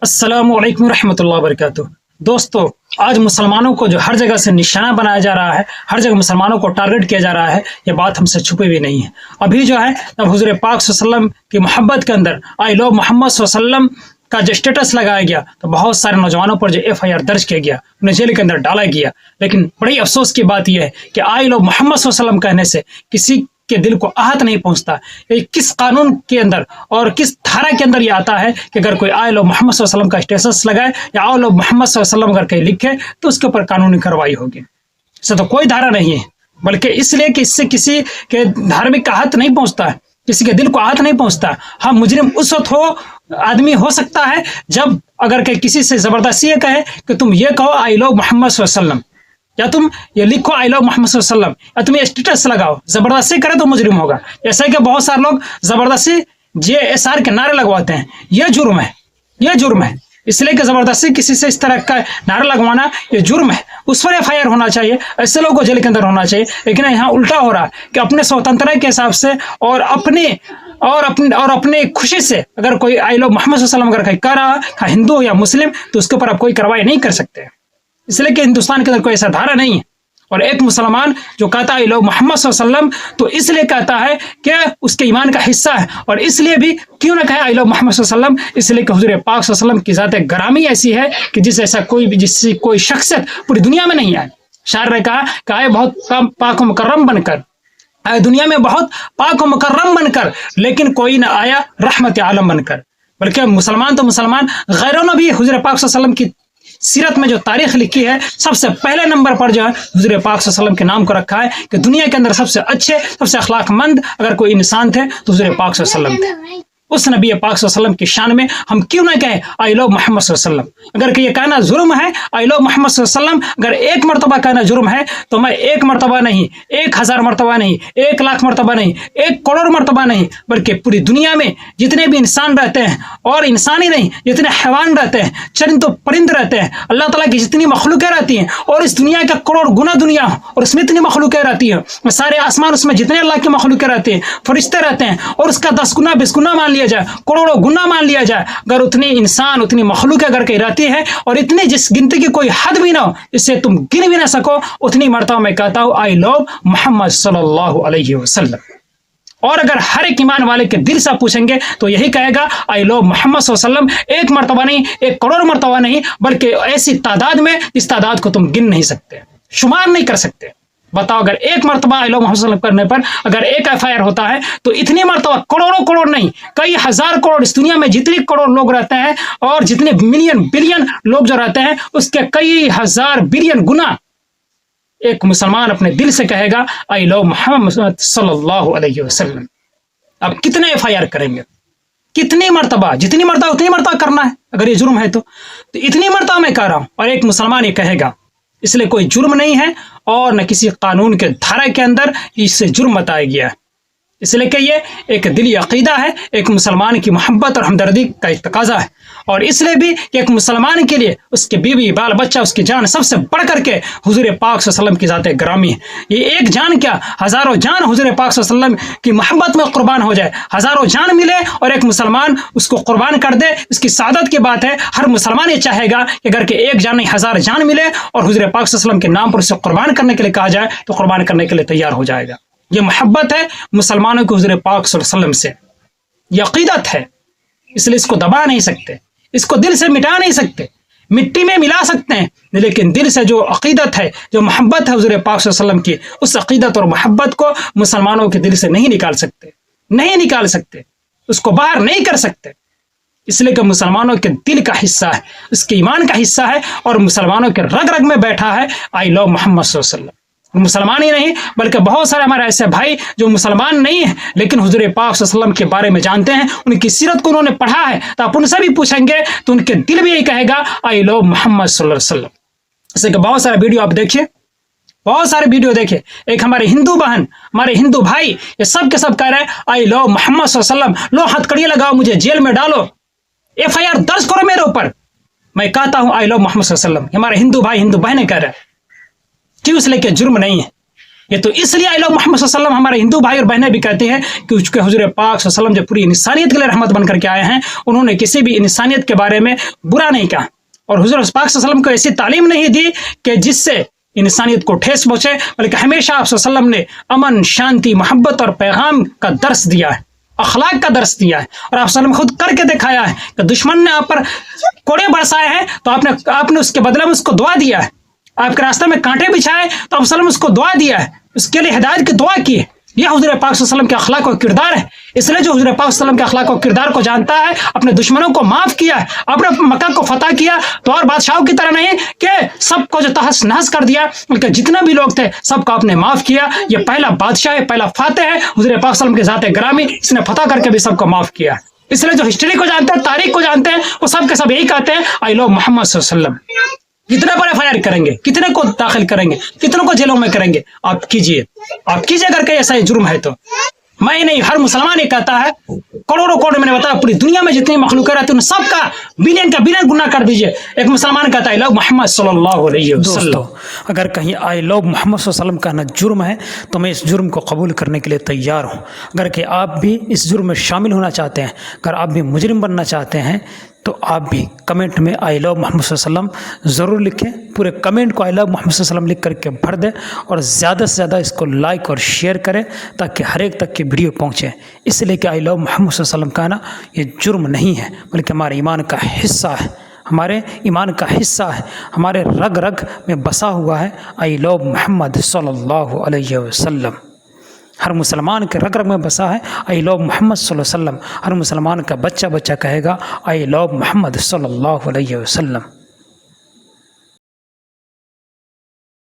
अस्सलाम वालेकुम रहमतुल्लाहि वबरकातुह। दोस्तों, आज मुसलमानों को जो हर जगह से निशाना बनाया जा रहा है, हर जगह मुसलमानों को टारगेट किया जा रहा है, ये बात हमसे छुपी हुई नहीं है। अभी जो है जब हुजूर पाक सल्लल्लाहु अलैहि वसल्लम की मोहब्बत के अंदर आई लव मोहम्मद सल्लल्लाहु अलैहि वसल्लम का जो स्टेटस लगाया गया तो बहुत सारे नौजवानों पर जो FIR दर्ज किया गया, उन्हें जेल के अंदर डाला गया। लेकिन बड़ी अफसोस की बात यह है कि आई लव मोहम्मद सल्लल्लाहु अलैहि वसल्लम कहने से किसी के दिल को आहत नहीं पहुंचता। ये किस कानून के अंदर और किस धारा के अंदर ये आता है कि अगर कोई आई लव मोहम्मद सल्लल्लाहु अलैहि वसल्लम का स्टेटस लगाए या आई लव मोहम्मद सल्लल्लाहु अलैहि वसल्लम अगर कहीं लिखे तो उसके ऊपर कानूनी कार्रवाई होगी। इससे तो कोई धारा नहीं है, बल्कि इसलिए कि इससे किसी के धार्मिक आहत नहीं पहुंचता है, किसी के दिल को आहत नहीं पहुंचता। हाँ, मुजरिम उस वक्त आदमी हो सकता है जब अगर किसी से जबरदस्ती ये कहे कि तुम ये कहो आई लव मोहम्मद सल्लल्लाहु अलैहि वसल्लम, या तुम ये लिखो आई लव मोहम्मद सल्लल्लाहु अलैहि वसल्लम, या तुम ये स्टेटस लगाओ, जबरदस्ती करे तो मुजरिम होगा। जैसे कि बहुत सारे लोग जबरदस्ती JSR के नारे लगवाते हैं, ये जुर्म है, ये जुर्म है। इसलिए कि जबरदस्ती किसी से इस तरह का नारा लगवाना ये जुर्म है, उस पर FIR होना चाहिए, ऐसे लोगों को जेल के अंदर होना चाहिए। लेकिन यहाँ उल्टा हो रहा है कि अपने स्वतंत्रता के हिसाब से और अपने खुशी से अगर कोई आई लव मोहम्मद सल्लल्लाहु अलैहि वसल्लम अगर कहीं कर रहा है, हिंदू हो या मुस्लिम, तो उसके ऊपर आप कोई कार्रवाई नहीं कर सकते, इसलिए कि हिंदुस्तान के अंदर कोई ऐसा धारा नहीं है। और एक मुसलमान जो कहता है आई लव मोहम्मद सल्लल्लाहु अलैहि वसल्लम, तो इसलिए कहता है कि उसके ईमान का हिस्सा है। और इसलिए भी क्यों ना कहे आई लव मोहम्मद सल्लल्लाहु अलैहि वसल्लम, इसलिए कि हुजूर पाक सल्लल्लाहु अलैहि वसल्लम की ज़ात ग्रामी ऐसी है कि जिससे कोई शख्सियत पूरी दुनिया में नहीं आए। शायर ने कहा कि आए बहुत पाक मुकर्रम बनकर, आए दुनिया में बहुत पाक मुकर्रम बनकर, लेकिन कोई ना आया रहमत आलम बनकर। बल्कि मुसलमान तो मुसलमान, गैरों ने भी हुजूर पाक सल्लल्लाहु अलैहि वसल्लम की सीरत में जो तारीख लिखी है, सबसे पहले नंबर पर जो है हुजूर पाक सल्लल्लाहु अलैहि वसल्लम के नाम को रखा है कि दुनिया के अंदर सबसे अच्छे, सबसे अखलाकमंद अगर कोई इंसान थे तो हुजूर पाक सल्लल्लाहु अलैहि वसल्लम थे। उस नबी पाक सल्लल्लाहु अलैहि वसल्लम की शान में हम क्यों ना कहें आई लव मोहम्मद सल्लल्लाहु अलैहि वसल्लम। अगर ये कहना जुर्म है आई लव मोहम्मद सल्लल्लाहु अलैहि वसल्लम, अगर एक मरतबा कहना जुर्म है तो मैं 1 मरतबा नहीं, 1000 मरतबा नहीं, 1 लाख मरतबा नहीं, 1 करोड़ मरतबा नहीं, बल्कि पूरी दुनिया में जितने भी इंसान रहते हैं, और इंसान ही नहीं जितने हैवान रहते हैं, चरिंद परिंद रहते हैं, अल्लाह ताला की जितनी मखलूकें रहती हैं, और इस दुनिया का करोड़ गुना दुनिया और उसमें इतनी मखलूकें रहती हैं, सारे आसमान उसमें जितने अल्लाह की मखलूकें रहती हैं, फरिश्ते रहते हैं, और उसका 10 गुना 20 गुना मान लिया जाए, करोड़ों गुना मान लिया जाए, अगर उतनी इंसान उतनी मखलूक अगर कहीं रहती है और इतनी जिस गिनती की कोई हद भी ना हो, इससे तुम गिन भी ना सको, उतनी मरतबा मैं कहता हूँ आई लव मोहम्मद सल्लल्लाहु अलैहि वसल्लम। और अगर हर एक ईमान वाले के दिल से पूछेंगे तो यही कहेगा आई लव मोहम्मद सल्लल्लाहु अलैहि वसल्लम, 1 मरतबा नहीं, 1 करोड़ मरतबा नहीं, बल्कि ऐसी तादाद में इस तादाद को तुम गिन नहीं सकते, शुमार नहीं कर सकते। बताओ, अगर 1 मरतबा आई लव मोहम्मद सल्लल्लाहु अलैहि वसल्लम करने पर अगर 1 FIR होता है तो इतनी मरतबा करोड़ों करोड़ नहीं, कई हजार करोड़, इस दुनिया में जितनी करोड़ लोग रहते हैं और जितने मिलियन बिलियन लोग जो रहते हैं, उसके कई हजार बिलियन गुना एक मुसलमान अपने दिल से कहेगा आई लव मोहम्मद सल्लल्लाहु अलैहि वसल्लम। अब कितने FIR करेंगे, कितनी मरतबा, जितनी मरतबा उतनी मरतबा करना है। अगर ये जुर्म है तो इतनी मरतबा मैं कह रहा हूं और एक मुसलमान ये कहेगा, इसलिए कोई जुर्म नहीं है और न किसी कानून के धारा के अंदर इससे जुर्म बताया गया है। इसलिए कि ये एक दिली अकीदा है, एक मुसलमान की मोहब्बत और हमदर्दी का एक तकाजा है। और इसलिए भी कि एक मुसलमान के लिए उसके बीवी बाल बच्चा उसकी जान सबसे बढ़ करके हुजूर पाक सल्लल्लाहु अलैहि वसल्लम की ज़ात ग्रामी है। ये एक जान क्या, हज़ारों जान हुजूर पाक सल्लल्लाहु अलैहि वसल्लम की मोहब्बत में कुर्बान हो जाए, हज़ारों जान मिले और एक मुसलमान उसको कुर्बान कर दे, इसकी सादत की बात है। हर मुसलमान ये चाहेगा कि अगर के एक जान नहीं 1000 जान मिले और हुजूर पाक सल्लल्लाहु अलैहि वसल्लम के नाम पर उसे कुर्बान करने के लिए कहा जाए तो कुर्बान करने के लिए तैयार हो जाएगा। ये मोहब्बत है मुसलमानों को हुजूर पाक सल्लल्लाहु अलैहि वसल्लम से, ये अकीदत है, इसलिए इसको दबा नहीं सकते, इसको दिल से मिटा नहीं सकते, मिट्टी में मिला सकते हैं, लेकिन दिल से जो अकीदत है, जो मोहब्बत है हुजूर पाक सल्लल्लाहु अलैहि वसल्लम की, उस अकीदत और मोहब्बत को मुसलमानों के दिल से नहीं निकाल सकते, नहीं निकाल सकते, उसको बाहर नहीं कर सकते। इसलिए कि मुसलमानों के दिल का हिस्सा है, उसके ईमान का हिस्सा है और मुसलमानों के रग रग में बैठा है आई लव मोहम्मद सल्लल्लाहु अलैहि वसल्लम। मुसलमान ही नहीं बल्कि बहुत सारे हमारे ऐसे भाई जो मुसलमान नहीं है लेकिन हुजूर पाक सल्लल्लाहु अलैहि वसल्लम के बारे में जानते हैं, उनकी सीरत को उन्होंने पढ़ा है, तो आप उनसे भी पूछेंगे तो उनके दिल भी यही कहेगा आई लव मोहम्मद सल्लल्लाहु अलैहि वसल्लम। जैसे कि बहुत सारे वीडियो आप देखिए, बहुत सारे वीडियो देखे, एक हमारे हिंदू बहन, हमारे हिंदू भाई, ये सब के सब कह रहे हैं आई लव मोहम्मद सल्लल्लाहु अलैहि वसल्लम, लो हथकड़ियाँ लगाओ, मुझे जेल में डालो, FIR दर्ज करो मेरे ऊपर। मैं कहता हूँ आई लव मोहम्मद सल्लल्लाहु अलैहि वसल्लम, हमारे हिंदू भाई हिंदू बहनें कह रहे हैं, क्यों? इसलिए कि जुर्म नहीं है, یہ تو اس لیے لوگ محمد صلی اللہ علیہ وسلم ہمارے ہندو بھائی اور بہنیں بھی کہتے ہیں کہ اس کے حضور پاک صلی اللہ علیہ وسلم جو پوری انسانیت کے لیے رحمت بن کر کے آئے ہیں، انہوں نے کسی بھی انسانیت کے بارے میں برا نہیں کہا، اور حضور پاک صلی اللہ علیہ وسلم کو ایسی تعلیم نہیں دی کہ جس سے انسانیت کو ٹھیس پہنچے، بلکہ ہمیشہ آپ صلی اللہ علیہ وسلم نے امن، شانتی، محبت اور پیغام کا درس دیا ہے، اخلاق کا درس دیا ہے، اور آپ صلی اللہ علیہ وسلم خود کر کے دکھایا ہے کہ دشمن نے آپ پر کوڑے برسائے ہیں تو آپ نے اس کے بدلے میں اس کو دعا دیا ہے، آپ کے راستے میں کانٹے بچھائے تو آپ صلی اللہ علیہ وسلم اس کو دعا دیا ہے، اس کے لیے ہدایت کی دعا کی ہے۔ یہ حضور پاک صلی اللہ علیہ وسلم کے اخلاق و کردار ہے۔ اس لیے جو حضور پاک صلی اللہ علیہ وسلم کے اخلاق و کردار کو جانتا ہے، اپنے دشمنوں کو معاف کیا، اپنے مکہ کو فتح کیا، تو اور بادشاہوں کی طرح نہیں کہ سب کو جو تہس نہس کر دیا، بلکہ جتنا بھی لوگ تھے سب کو آپ نے معاف کیا۔ یہ پہلا بادشاہ ہے، پہلا فاتح ہے، حضور پاک صلی اللہ علیہ وسلم کے ذات گرامی، اس نے فتح کر کے بھی سب کو معاف کیا۔ اس لیے جو ہسٹری کو جانتے ہیں، تاریخ کو جانتے ہیں، وہ سب کے سب یہی کہتے ہیں آئی لو محمد صلی اللہ علیہ وسلم۔ کتنے پر ایف آئی آر کریں گے، کتنے کو داخل کریں گے، کتنوں کو جیلوں میں کریں گے، آپ کیجئے اگر کہ ایسا جرم ہے تو۔ میں نہیں، ہر مسلمان یہ کہتا ہے، کروڑوں کروڑ میں نے بتایا پوری دنیا میں جتنی مخلوق رہتی ہیں ان سب کا بلین کا بلین گناہ کر دیجئے۔ ایک مسلمان کہتا ہے لو محمد صلی اللہ علیہ وسلم۔ دوستو، اگر کہیں آئی لو محمد صلی اللہ علیہ وسلم کا جرم ہے تو میں اس جرم کو قبول کرنے کے لیے تیار ہوں۔ اگر کہ آپ بھی اس جرم میں شامل ہونا چاہتے ہیں، اگر آپ بھی مجرم بننا چاہتے ہیں، تو آپ بھی کمنٹ میں آئی لو محمد صلی اللہ علیہ وسلم ضرور لکھیں۔ پورے کمنٹ کو آئی لو محمد صلی اللہ علیہ وسلم لکھ کر کے بھر دیں، اور زیادہ سے زیادہ اس کو لائک اور شیئر کریں تاکہ ہر ایک تک کی ویڈیو پہنچے۔ اس لیے کہ آئی لو محمد صلی اللہ علیہ وسلم کا نا یہ جرم نہیں ہے، بلکہ ہمارے ایمان کا حصہ ہے، ہمارے ایمان کا حصہ ہے، ہمارے رگ رگ میں بسا ہوا ہے آئی لو محمد صلی اللہ علیہ وسلم۔ ہر مسلمان کے رگ رگ میں بسا ہے آئی لو محمد صلی اللہ علیہ وسلم۔ ہر مسلمان کا بچہ کہے گا آئی لو محمد صلی اللہ علیہ وسلم۔